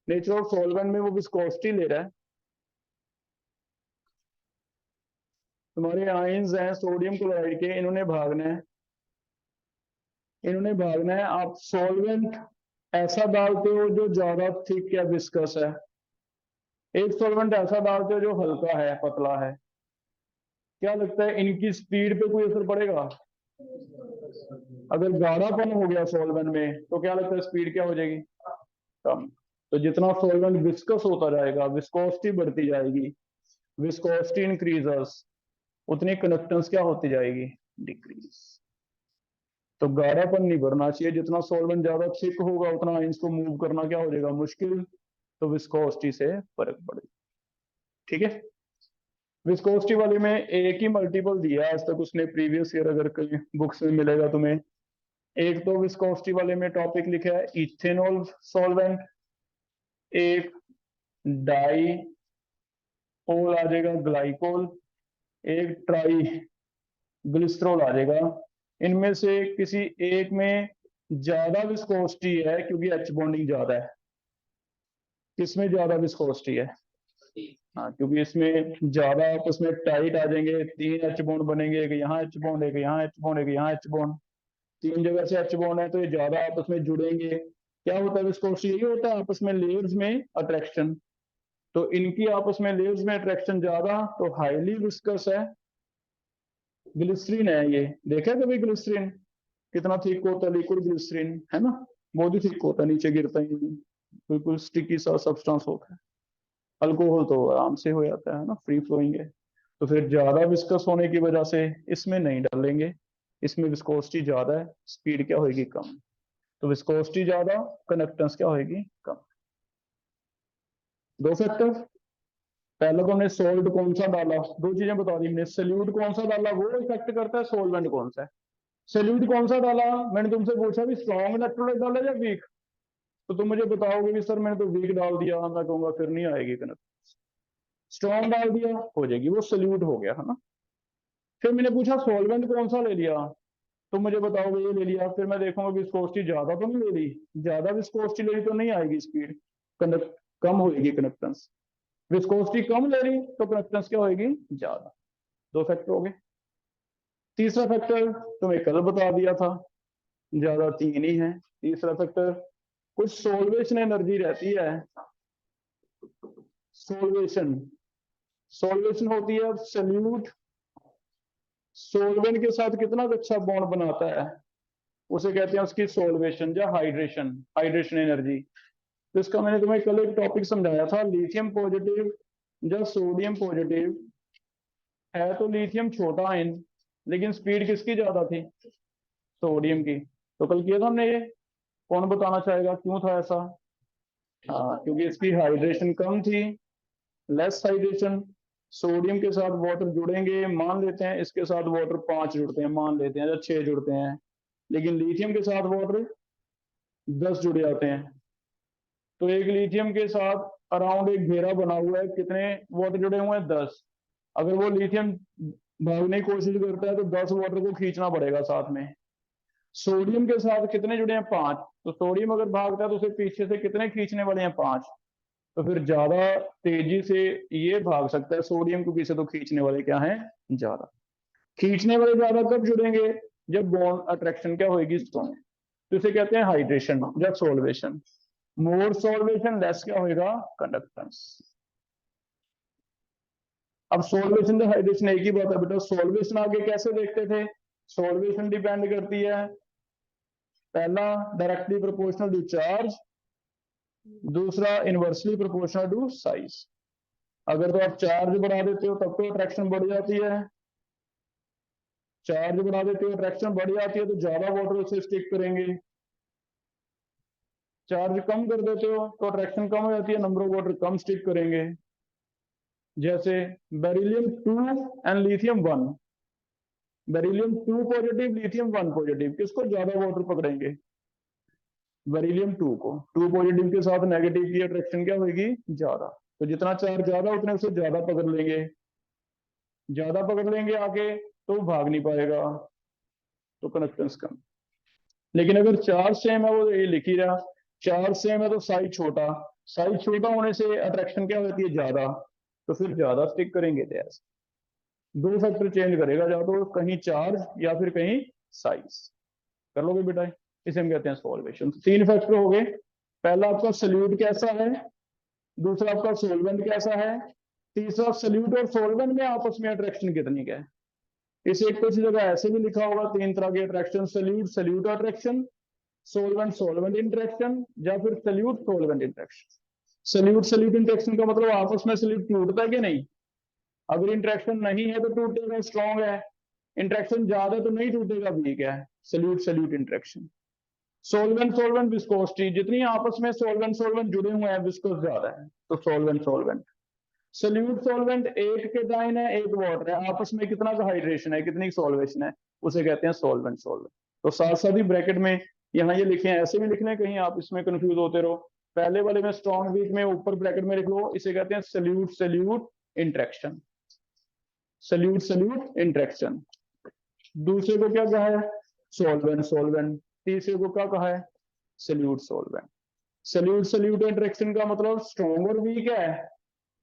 Nature of solvent में वो विस्कोसिटी ले रहा है। तुम्हारे आयंस हैं सोडियम क्लोराइड के, इन्होंने भागना है, इन्होंने भागना है। आप सॉल्वेंट ऐसा डालते हो जो ज्यादा थिक या विस्कस है, एक सॉल्वेंट ऐसा डालते हो जो हल्का है, पतला है। क्या लगता है इनकी स्पीड पे कोई असर पड़ेगा? अगर गाढ़ापन हो गया सॉल्वेंट में तो क्या लगता है स्पीड क्या हो जाएगी? कम। तो जितना सॉल्वेंट विस्कस होता जाएगा, विस्कोसिटी बढ़ती जाएगी, विस्कोसिटी इंक्रीजेस, उतनी कंडक्टेंस क्या होती जाएगी? डिक्रीज। तो गाढ़ापन नहीं बढ़ना चाहिए, जितना सॉल्वेंट ज्यादा थिक होगा उतना आयंस को मूव करना क्या हो जाएगा? मुश्किल। तो विस्कोसिटी से फर्क पड़ेगा। ठीक है, विस्कोसिटी वाले में एक ही मल्टीपल दिया आज तक उसने, प्रीवियस ईयर अगर कहीं बुक्स में मिलेगा तुम्हें। एक तो विस्कोसिटी वाले में टॉपिक लिखा है इथेनॉल सॉल्वेंट, एक डाई पोल आ जाएगा ग्लाइकोल, एक ट्राई ग्लिसरॉल आ जाएगा। इनमें से किसी एक में ज्यादा विस्कोसिटी है क्योंकि एच बॉन्डिंग ज्यादा है। किसमें ज्यादा विस्कोसिटी है? हाँ, क्योंकि इसमें ज्यादा आपस में टाइट आ जाएंगे, तीन एच बॉन्ड बनेंगे, एक यहाँ एच बॉन्ड, एक यहाँ एच बॉन्ड, एक यहाँ एच बॉन्ड, तीन जगह से एच बॉन्ड है तो ये ज्यादा आपस में जुड़ेंगे। क्या होता है विस्कोसिटी? यही होता है आपस में लेयर्स में अट्रैक्शन। तो इनकी आपस में लेयर्स में अट्रैक्शन ज्यादा, तो हाईली विस्कस है। ग्लिसरीन है ये, देखा है कभी ग्लिसरीन कितना थिक होता है? लिक्विड ग्लिसरीन है ना, बहुत ही थिक होता है, नीचे गिरता ही नहीं, बिल्कुल स्टिकी सा सब्सटेंस होता है। अल्कोहल तो आराम से हो जाता है ना, फ्री फ्लोइंग है। तो फिर ज्यादा विस्कस होने की वजह से इसमें नहीं डालेंगे, इसमें विस्कोसिटी ज्यादा है, स्पीड क्या होगी? कम। तो विस्कोसिटी ज्यादा, कंडक्टेंस क्या होगी? कम। दो फैक्टर। पहले तो हमने सोल्ट कौन सा डाला, दो चीजें बता दी हमने। सल्यूट कौन सा डाला वो इफेक्ट करता है, सोलवेंट कौन सा है। सल्यूट कौन सा डाला, मैंने तुमसे पूछा भी स्ट्रॉन्ग इलेक्ट्रोलाइट डाला या वीक, तो तुम मुझे बताओगे भी सर मैंने तो वीक डाल दिया, मैं कहूंगा फिर नहीं आएगी कनेक्ट। स्ट्रॉन्ग डाल दिया हो जाएगी, वो सल्यूट हो गया है ना। फिर मैंने पूछा सॉल्वेंट कौन सा ले लिया, तुम मुझे बताओगे ये ले लिया, फिर मैं देखूंगा विस्कोसिटी ज्यादा तो नहीं ले ली, ज्यादा विस्कोसिटी ले ली तो नहीं आएगी स्पीड, कंडक्ट कम होगी कंडक्टेंस। विस्कोसिटी कम ले ली तो कंडक्टेंस क्या होगी? ज्यादा। दो फैक्टर हो गए। तीसरा फैक्टर तुम्हें कल बता दिया था, ज्यादा तीन ही है। तीसरा फैक्टर, कुछ सोल्वेशन एनर्जी रहती है। सोल्वेशन, सोल्वेशन होती है सल्यूट सोल्वेंट के साथ कितना अच्छा बॉन्ड बनाता है, उसे कहते हैं उसकी सोल्वेशन या हाइड्रेशन, हाइड्रेशन एनर्जी। तो इसका मैंने तुम्हें कल एक टॉपिक समझाया था, लिथियम पॉजिटिव या सोडियम पॉजिटिव है, तो लिथियम छोटा आयन, लेकिन स्पीड किसकी ज्यादा थी? सोडियम की। तो कल किया था हमने ये, कौन बताना चाहेगा क्यों था ऐसा? हाँ, क्योंकि इसकी हाइड्रेशन कम थी, लेस हाइड्रेशन। सोडियम के साथ वाटर जुड़ेंगे, मान लेते हैं इसके साथ वाटर 5 जुड़ते हैं, मान लेते हैं या 6 जुड़ते हैं, लेकिन लिथियम के साथ वाटर 10 जुड़ जाते हैं। तो एक लिथियम के साथ अराउंड एक घेरा बना हुआ है, कितने वाटर जुड़े हुए हैं? 10। अगर वो लिथियम भागने की कोशिश करता है तो 10 वाटर को खींचना पड़ेगा साथ में। सोडियम के साथ कितने जुड़े हैं? 5। तो सोडियम अगर भागता है तो उसे पीछे से कितने खींचने वाले हैं? 5। तो फिर ज्यादा तेजी से ये भाग सकता है सोडियम, क्योंकि इसे तो खींचने वाले क्या है? ज्यादा। खींचने वाले ज्यादा कब जुड़ेंगे? जब बॉन्ड अट्रैक्शन क्या होगी? स्ट्रॉन्ग। तो इसे कहते हैं हाइड्रेशन या सोल्वेशन। मोर सोल्वेशन लेस क्या होगा? कंडक्टेंस। अब सोल्वेशन तो हाइड्रेशन एक ही बात है बेटा। सोल्वेशन आगे कैसे देखते थे? सोल्वेशन डिपेंड करती है, पहला डायरेक्टली प्रोपोर्शनल टू चार्ज, दूसरा इनवर्सली प्रोपोर्शनल टू साइज। अगर तो आप चार्ज बढ़ा देते हो तब तो अट्रैक्शन बढ़ जाती है, चार्ज बढ़ा देते हो अट्रैक्शन बढ़ जाती है तो ज्यादा वाटर उसे स्टिक करेंगे। चार्ज कम कर देते हो तो अट्रैक्शन कम हो जाती है, number of water come stick करेंगे। जैसे beryllium 2 and lithium 1, beryllium 2 positive, lithium 1 positive, किसको ज्यादा वाटर पकड़ेंगे? बेरिलियम 2 को। 2 पॉजिटिव के साथ नेगेटिव की अट्रैक्शन क्या होगी? ज्यादा। तो जितना चार्ज ज्यादा उतने उसे ज्यादा पकड़ लेंगे, ज्यादा पकड़ लेंगे आके, तो भाग नहीं पाएगा, तो कंडक्टेंस कम। लेकिन अगर चार्ज सेम है, वो ये लिख ही रहा, चार्ज सेम है तो साइज छोटा, साइज छोटा होने से अट्रैक्शन क्या होती है? ज्यादा, तो फिर ज्यादा स्टिक करेंगे। तो ऐसे दो फैक्टर चेंज करेगा, या तो कहीं चार्ज या फिर कहीं साइज। कर लोगे बेटा? इसे हम कहते हैं सॉल्वेशन। तीन फैक्टर हो गए। पहला आपका सल्यूट कैसा है, दूसरा आपका सोलवेंट कैसा है, तीसरा सल्यूट और सोलवेंट में आपस में अट्रैक्शन कितनी का है। इसे कुछ जगह ऐसे भी लिखा होगा, तीन तरह के attraction, solute solute attraction, solvent solvent interaction, या फिर solute solvent interaction. Solute solute interaction का मतलब आपस में सल्यूट टूटता है कि नहीं? अगर इंटरेक्शन नहीं है तो टूटेगा, स्ट्रॉन्ग है। इंटरेक्शन ज्यादा तो नहीं टूटेगा, वीक है। Solute solute interaction. Solvent solvent viscosity, जितनी आपस में सोलवेंट सोलवेंट जुड़े हुए हैं, विस्कोस ज्यादा है, तो सोलवेंट सोलवेंट। सल्यूट सोलवेंट एक केटाइन है एक वाटर है, आपस में कितना का हाइड्रेशन है, कितनी सॉल्वेशन है, उसे कहते हैं सोलवेंट सोलवेंट। तो साथ साथ ही ब्रैकेट में यहाँ ये लिखे हैं, ऐसे भी लिखने, कहीं आप इसमें कंफ्यूज होते रहो। पहले वाले में स्ट्रॉन्ग वीक में ऊपर ब्रैकेट में लिख लो, इसे कहते हैं solute solute interaction, solute solute interaction. दूसरे को क्या कहा है? Solvent solvent. तीसरे को क्या कहा है? Solute solvent. Solute solute interaction का मतलब स्ट्रॉन्ग और वीक है,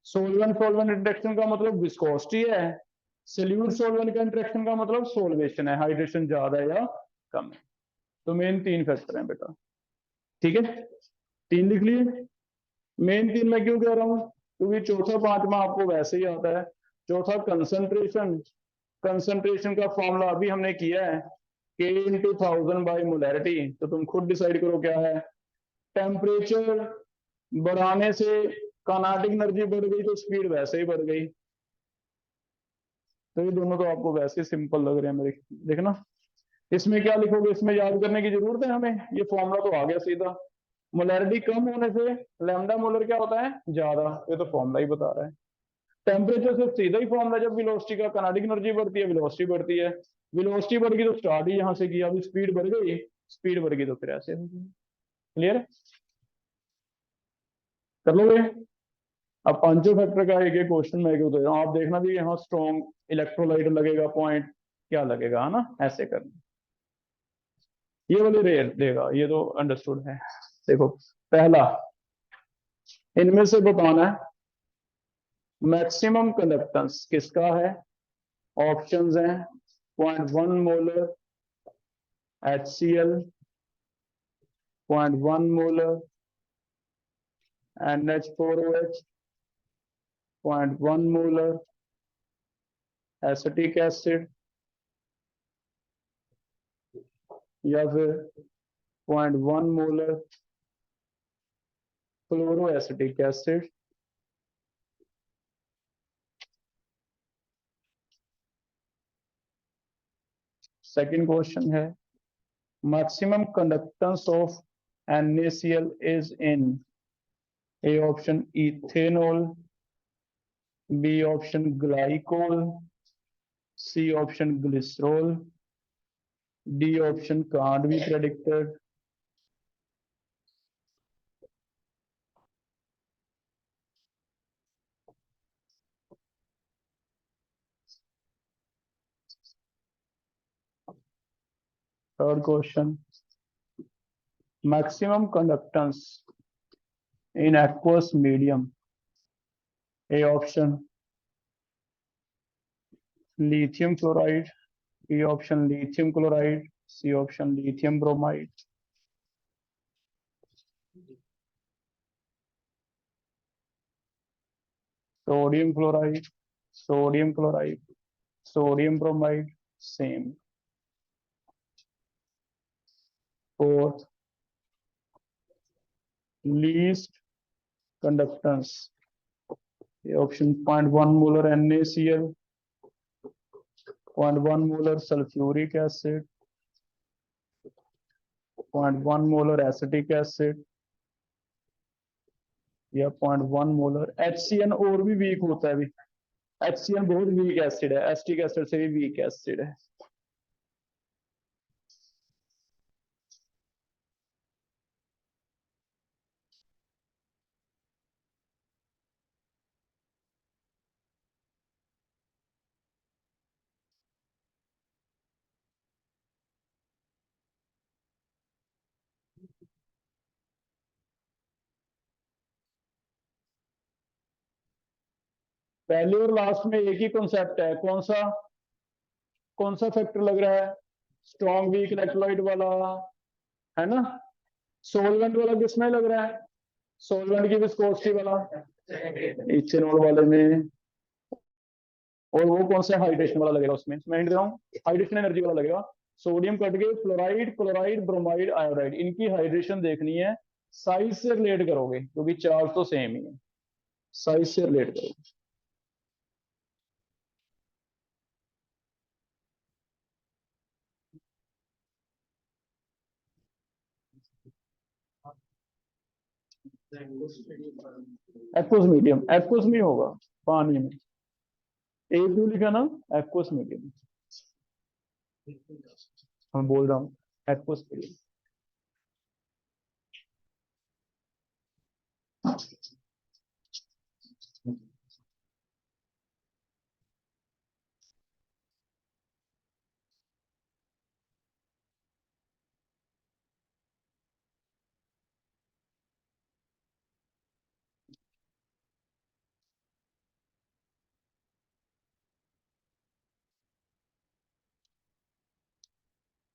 सोलवेंट सोलवेंट इंटरेक्शन का मतलब विस्कोसिटी है, सल्यूट सोलवेंट का इंटरेक्शन का मतलब सोल्वेशन है, हाइड्रेशन ज्यादा है या कम है। तो मेन तीन फैक्टर हैं बेटा, ठीक है? तीन लिख लिए। मेन तीन मैं क्यों कह रहा हूं? क्योंकि चौथा पांचवा आपको वैसे ही आता है। चौथा कंसंट्रेशन, कंसंट्रेशन का फॉर्मूला अभी हमने किया है, K इंटू 1000 बाई मोलैरिटी। तो तुम खुद डिसाइड करो क्या है। टेम्परेचर बढ़ाने से काइनेटिक एनर्जी बढ़ गई तो स्पीड वैसे ही बढ़ गई। तो ये दोनों तो आपको वैसे सिंपल लग रहे हैं मेरे, देखना। इसमें क्या लिखोगे, इसमें याद करने की जरूरत है हमें? ये फॉर्मूला तो आ गया सीधा। मोलैरिटी कम होने से लैम्डा मोलर क्या होता है? ज्यादा। ये तो फॉर्मूला ही बता रहा है। टेम्परेचर से सीधा ही फॉर्मूला, जब वेलोसिटी का काइनेटिक एनर्जी बढ़ती है, वेलोसिटी बढ़ती है। वेलोसिटी बढ़ गई तो स्टार्ट ही यहां से किया, अभी स्पीड बढ़ गई, स्पीड बढ़ गई तो फिर ऐसे हो गई। क्लियर है? कर लोगे? अब पांचों फैक्टर का एक एक क्वेश्चन मैं दे रहा हूँ, आप देखना भी यहाँ स्ट्रॉन्ग इलेक्ट्रोलाइट लगेगा, पॉइंट क्या लगेगा, है ना? ऐसे करना। ये वाले रेयर देगा, ये तो अंडरस्टूड है। देखो, पहला इनमें से बताना है मैक्सिमम कंडक्टेंस किसका है। ऑप्शंस हैं 0.1 molar HCl, 0.1 molar NH4OH, 0.1 molar acetic acid, या फिर 0.1 molar chloro acetic acid. Second question है maximum conductance of NaCl is in A option ethanol, B option glycol, C option glycerol, D option can't be predicted. Third question maximum conductance in aqueous medium, A option lithium chloride, B option lithium chloride, C option lithium bromide. Sodium chloride, sodium chloride, sodium bromide, same. Fourth least conductance, ये option 0.1 molar NaCl, 0.1 molar sulphuric acid, 0.1 molar acetic acid, या 0.1 molar HCl। और भी week होता है अभी, HCl बहुत weak acid है, acetic acid से भी वीक एसिड है। पहले और लास्ट में एक ही कॉन्सेप्ट है, कौन सा फैक्टर लग रहा है, स्ट्रॉन्ग वीक इलेक्ट्रोलाइट वाला, है ना। सोलवेंट वाला किसमें लग रहा है, सोलवेंट की विस्कोसिटी वाला इथेनॉल वाले में, और वो कौन सा हाइड्रेशन वाला लगेगा उसमें, मैं हिंट दे रहा हूँ, हाइड्रेशन एनर्जी वाला लगेगा। सोडियम कट के फ्लोराइड, क्लोराइड, ब्रोमाइड, आयोडाइड, इनकी हाइड्रेशन देखनी है, साइज से रिलेट करोगे क्योंकि चार्ज तो सेम ही है, साइज से रिलेट करोगे। एक्वस मीडियम, एक्वस में होगा पानी में, एक क्यों लिखा ना, एक्वस मीडियम, मैं बोल रहा हूँ एक्वस मीडियम।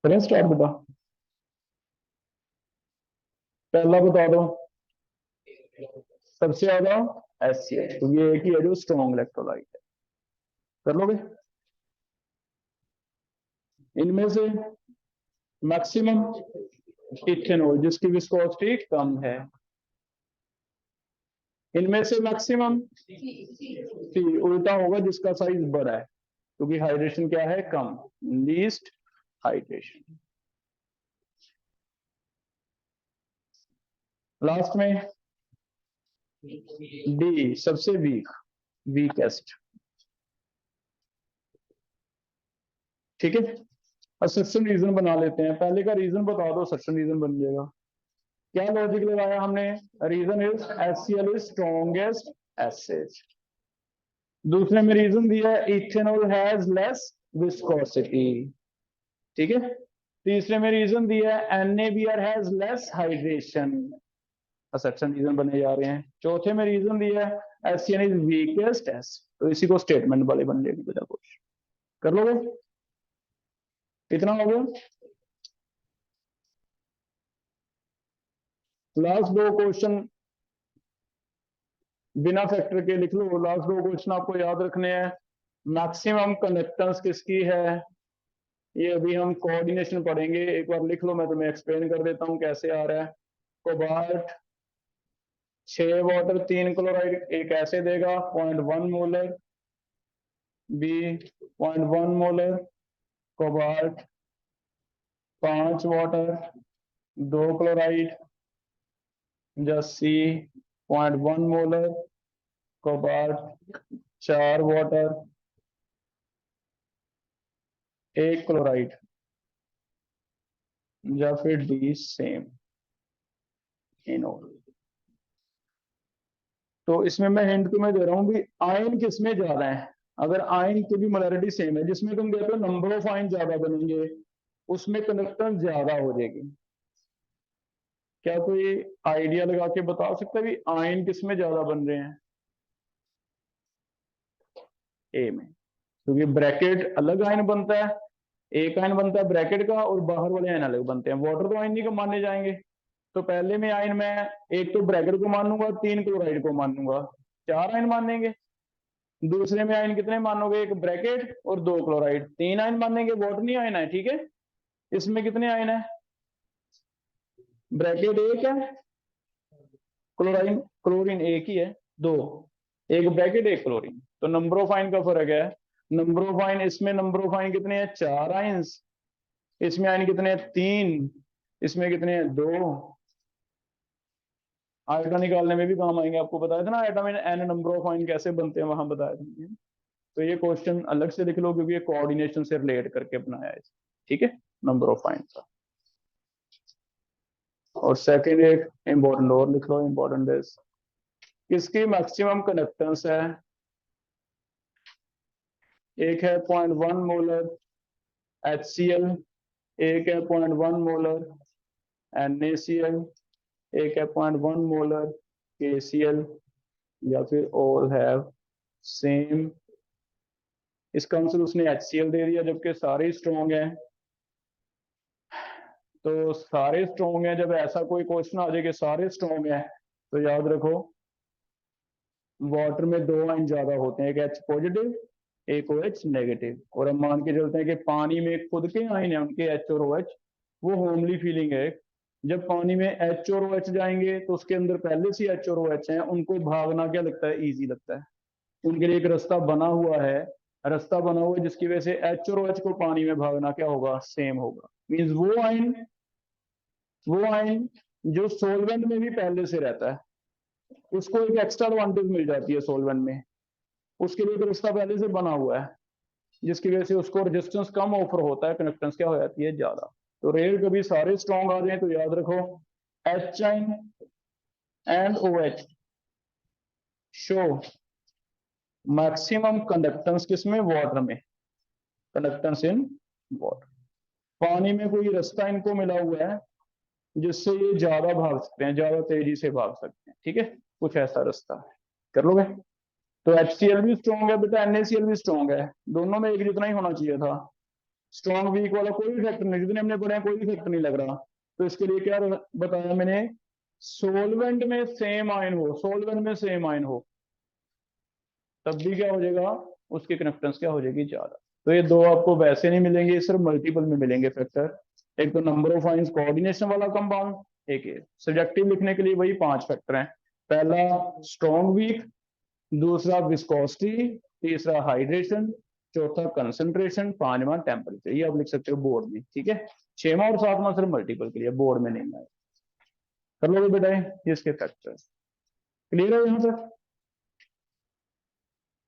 चलें स्टार्ट, बता, पहला बता दो, सबसे ज्यादा HCl, तो ये एक ही है जो स्ट्रॉन्ग इलेक्ट्रोलाइट है, कर लोगे। इनमें से मैक्सिमम इथेनॉल जिसकी विस्कोसिटी कम है, इनमें से मैक्सिमम उल्टा होगा जिसका साइज बड़ा है, क्योंकि हाइड्रेशन क्या है, कम, लीस्ट हाइड्रेशन। लास्ट में डी सबसे वीकेस्ट, ठीक है। अब सक्शन रीजन बना लेते हैं, पहले का रीजन बता दो, सक्शन रीजन बन जाएगा। क्या लॉजिक लगाया हमने, reason is HCl is strongest acid, दूसरे में रीजन दिया है इथेनॉल हैज लेस विस्कोसिटी, ठीक है। तीसरे में रीजन दिया है NaBr हैज लेस हाइड्रेशन, सक्शन रीजन बने जा रहे हैं। चौथे में रीजन दिया है HCl इज वीकेस्ट एसिड, तो इसी को स्टेटमेंट वाले बन जाएगी, बेटा कुछ कर लोगे, कितना हो गया। लास्ट दो क्वेश्चन बिना फैक्टर के लिख लो, लास्ट दो क्वेश्चन आपको याद रखने हैं। मैक्सिमम कंडक्टेंस किसकी है, ये अभी हम कोऑर्डिनेशन पढ़ेंगे, एक बार लिख लो, मैं तुम्हें एक्सप्लेन कर देता हूं कैसे आ रहा है। कोबाल्ट 6 वाटर 3 क्लोराइड एक ऐसे देगा 0.1 molar, B 0.1 molar, cobalt 5 water 2 chloride, या C 0.1 molar, cobalt 4 water 1 chloride, या फिर डी सेम इन ऑल। तो इसमें मैं हिंट तुम्हें दे रहा हूं कि आयन किसमें ज्यादा है, अगर आयन की भी मोलैरिटी सेम है, जिसमें तुम कहते हो नंबर ऑफ आयन ज्यादा बनेंगे उसमें कंडक्टेंस ज्यादा हो जाएगी। क्या कोई आइडिया लगा के बता सकता है कि आयन किसमें ज्यादा बन रहे हैं, ए में, क्योंकि ब्रैकेट अलग आयन बनता है, एक आयन बनता है ब्रैकेट का और बाहर वाले आयन अलग बनते हैं, वाटर तो आयन नहीं को माने जाएंगे। तो पहले में आयन मैं एक तो ब्रैकेट को मानूंगा, 3 क्लोराइड को मानूंगा, 4 आयन मानेंगे। दूसरे में आयन कितने मानोगे, एक ब्रैकेट और 2 क्लोराइड, 3 आयन मानेंगे, वाटर नहीं आयन है, ठीक है। इसमें कितने आयन है, ब्रैकेट एक है, क्लोराइन क्लोरीन एक ही है, दो, एक ब्रैकेट एक क्लोरीन, तो नंबर ऑफ आयन का फर्क है। नंबर ऑफ आयन, इसमें नंबर ऑफ आयन कितने हैं, 4 आयन्स, इसमें आयन कितने हैं, 3, इसमें कितने हैं, 2। आयटा निकालने में भी काम आएंगे, आपको बताया था ना आयटा में एन नंबर ऑफ आयन कैसे बनते हैं, वहां बताया था। तो ये क्वेश्चन अलग से लिख लो क्योंकि ये कोऑर्डिनेशन से रिलेट करके बनाया है, ठीक है, नंबर ऑफ आयन का। और सेकंड एक इंपॉर्टेंट और लिख लो, इंपॉर्टेंट इज किसकी मैक्सिमम कंडक्टेंस है, एक है 0.1 मोलर HCl, एक है 0.1 मोलर NaCl, एक है 0.1 मोलर KCl, या फिर ऑल हैव सेम, इसका आंसर उसने HCl दे दिया, जबकि सारे स्ट्रॉन्ग हैं। तो सारे स्ट्रॉन्ग हैं, जब ऐसा कोई क्वेश्चन आ जाए कि सारे स्ट्रॉन्ग हैं, तो याद रखो वाटर में दो आयन ज्यादा होते हैं, एक H पॉजिटिव, एक OH नेगेटिव। और हम मान के चलते हैं कि पानी में खुद के आयन है उनके H और OH, वो होमली फीलिंग है। जब पानी में H और OH जाएंगे तो उसके अंदर पहले से H और OH हैं, उनको भागना क्या लगता है, ईजी लगता है। उनके लिए एक रास्ता बना हुआ है, रास्ता बना हुआ है जिसकी वजह से H और OH को पानी में भागना क्या होगा, सेम होगा। मीन्स वो आयन जो सोलवेंट में भी पहले से रहता है, उसको एक एक्स्ट्रा एडवांटेज मिल जाती है सोलवेंट में, उसके लिए एक रास्ता पहले से बना हुआ है, जिसकी वजह से उसको रेजिस्टेंस कम ऑफर होता है, कनेक्टेंस क्या हो जाती है, ज्यादा। तो रेयर कभी सारे स्ट्रॉन्ग आ जाए तो याद रखो H ion and OH show maximum conductance किसमें, वाटर में, कंडक्टेंस इन वाटर। पानी में कोई रास्ता इनको मिला हुआ है जिससे ये ज्यादा भाग सकते हैं, ज्यादा तेजी से भाग सकते हैं, ठीक है, कुछ ऐसा रास्ता है। कर लोगे? तो HCl भी स्ट्रॉन्ग है बेटा, NaCl भी स्ट्रॉन्ग है, दोनों में एक जितना ही होना चाहिए था। स्ट्रॉन्ग वीक वाला कोई भी फैक्टर नहीं, जितने हमने पढ़े हैं कोई भी फैक्टर नहीं लग रहा। तो इसके लिए क्या बताया मैंने, सोलवेंट में सेम आयन हो, सोलवेंट में सेम आयन हो, तब भी क्या हो जाएगा, उसकी कनेक्टेंस क्या हो जाएगी, ज्यादा। तो ये दो आपको वैसे नहीं मिलेंगे, सिर्फ मल्टीपल में मिलेंगे फैक्टर। एक तो नंबर ऑफ आयंस कोऑर्डिनेशन वाला कंपाउंड, एक सब्जेक्टिव लिखने के लिए वही 5 फैक्टर हैं। पहला स्ट्रॉन्ग वीक, दूसरा विस्कोसिटी, तीसरा हाइड्रेशन, चौथा कंसंट्रेशन, पांचवा टेम्परेचर। ये आप लिख सकते हो बोर्ड में, ठीक है। छठवां और सातवां सिर्फ मल्टीपल के लिए, बोर्ड में नहीं है। कर लोगे बेटा ये इसके फैक्टर, क्लियर है यहाँ तक?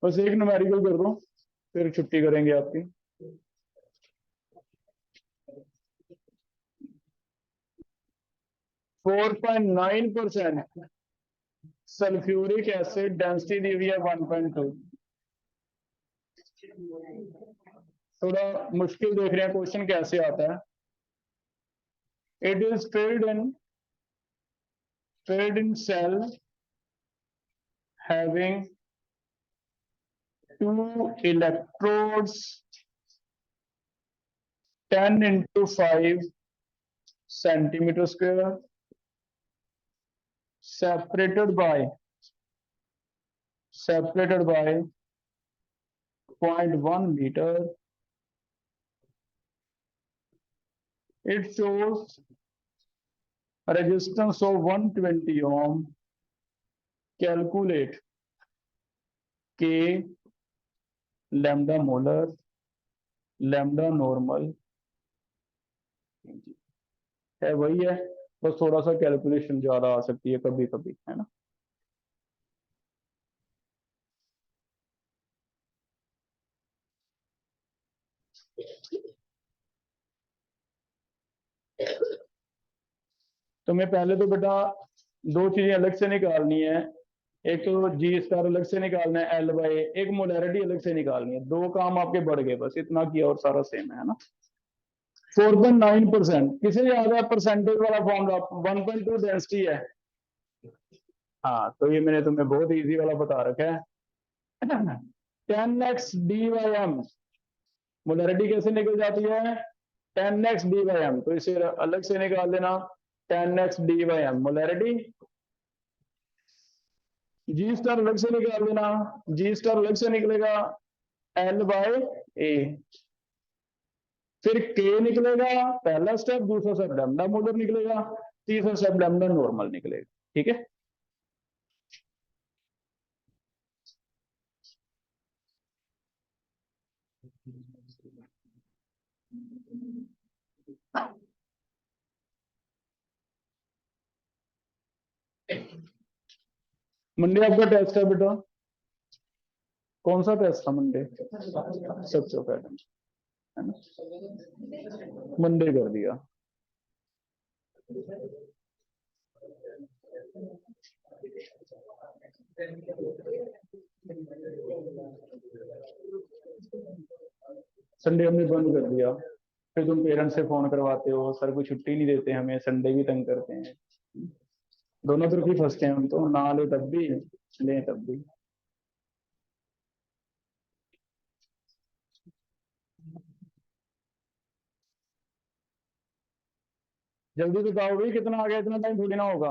बस एक न्यूमेरिकल कर दो, फिर छुट्टी करेंगे आपकी। 4.9% सल्फ्यूरिक एसिड, डेंसिटी दी हुई है 1.2। थोड़ा मुश्किल देख रहे हैं क्वेश्चन कैसे आता है। It is filled in cell having 2 electrodes 10 into 5 centimeter square, separated by 0.1 meter. It shows a resistance of 120 ohm. Calculate K, lambda molar, lambda normal, है वही है, बस थोड़ा सा कैलकुलेशन ज्यादा आ सकती है कभी कभी, है ना। तुम्हें पहले तो बेटा दो चीजें अलग से निकालनी है, एक तो G स्टार अलग से निकालना है L बाय, एक मोलैरिटी अलग से निकालनी है। दो काम आपके बढ़ गए, बस इतना किया और सारा सेम है ना। 4.9%, किसे याद है परसेंटेज वाला फॉर्मूला, 1.2 डेंसिटी है। हाँ तो ये मैंने तुम्हें बहुत इजी वाला बता रखा है। 10x/d/m, मोलैरिटी कैसे निकल जाती है, 10x/d/m, तो इसे अलग से निकाल देना, 10x/d/m मोलैरिटी। G स्टार अलग से निकाल देना, G स्टार अलग से निकलेगा L/A, फिर K निकलेगा, पहला स्टेप, दूसरा स्टेप लैम्डा मोलर निकलेगा, तीसरा स्टेप लैम्डा नॉर्मल निकलेगा, ठीक है। मंडे आपका टेस्ट है बेटा, कौन सा टेस्ट था मंडे, सबसे पहले है ना, मंडे कर दिया। संडे हमने बंद कर दिया, फिर तुम पेरेंट्स से फोन करवाते हो, सर को छुट्टी नहीं देते हमें, संडे भी तंग करते हैं। दोनों तरफ ही फंसते हैं हम तो, ना ले तब भी, ले तब भी। जल्दी बताओ भाई कितना आ गया, इतना टाइम थोड़ी ना होगा।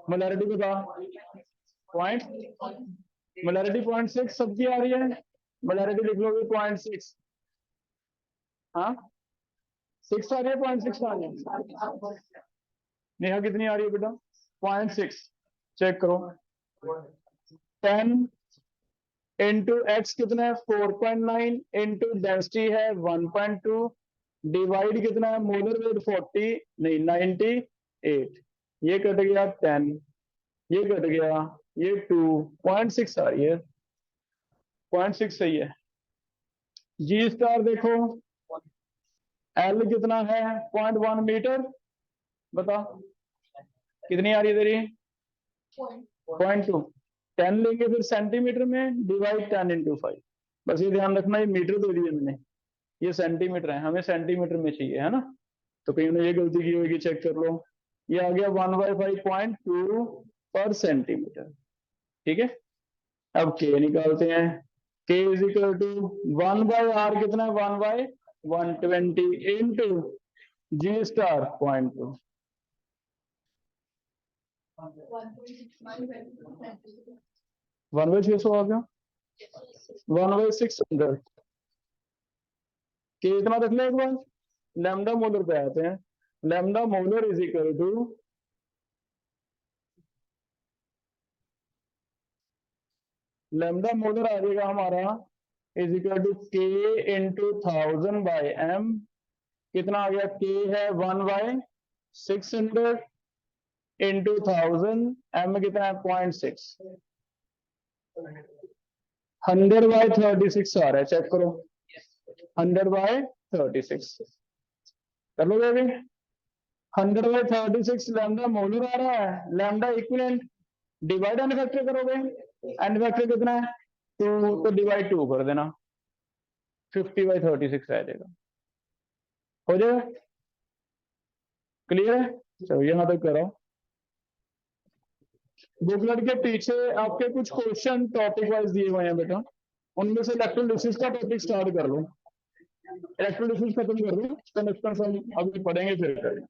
मोलैरिटी बता। पॉइंट मोलैरिटी 0.6 सबकी आ रही है। मोलैरिटी लिख लो 0.6। हाँ 6 आ रही है, 0.6 आ रही है। नेहा कितनी आ रही है बेटा? 0.6। चेक करो। 10 इंटू एक्स कितना है 4.9 इंटू डेंसिटी है 1.2 डिवाइड कितना है मोलर वेट 40 नहीं 98। ये कट गया 10, ये कट गया, ये 2.6 आ रही है। 0.6 सही है। जी स्टार देखो एल कितना है 0.1 मीटर। बता कितनी आ रही है तेरी? 0.2। 10 लेंगे फिर सेंटीमीटर में, डिवाइड 10 इंटू 5। बस ये ध्यान रखना ये मीटर दे दिया मैंने, ये सेंटीमीटर है, हमें सेंटीमीटर में चाहिए है ना। तो कहीं ने ये गलती की होगी, चेक कर लो। ये आ गया 1/5.2 पर सेंटीमीटर। ठीक है। अब के निकालते हैं। के इज इक्वल टू 1/r कितना है 1/120 इंटू जी स्टार 0.2। 1/600 आ गया। 1/600 के इतना रख ले एक बार। लैम्डा मोलर पे आते हैं। Lambda molar is equal to lambda molar आ जाएगा हमारा is equal to K into 1000/m। कितना आ गया? के है 1/600 इंटू 1000, m कितना है 0.6। 100/36 आ रहा है, चेक करो। 100/36 कर लोगे अभी। 100/36 लैम्डा मोलर आ रहा है। Lambda equivalent divide N factor करोगे, एन फैक्टर कितना है 2, तो डिवाइड 2 कर देना, 50/36 आ जाएगा। हो जाएगा। क्लियर है? चलो यहां तक करो। बुकलेट के पीछे आपके कुछ क्वेश्चन टॉपिक वाइज दिए हुए हैं बेटा, उनमें से इलेक्ट्रोलिसिस का टॉपिक स्टार्ट कर लो। इलेक्ट्रोलिसिस खत्म कर दो, तो नेक्स्ट हम अभी पढ़ेंगे फिर करेंगे।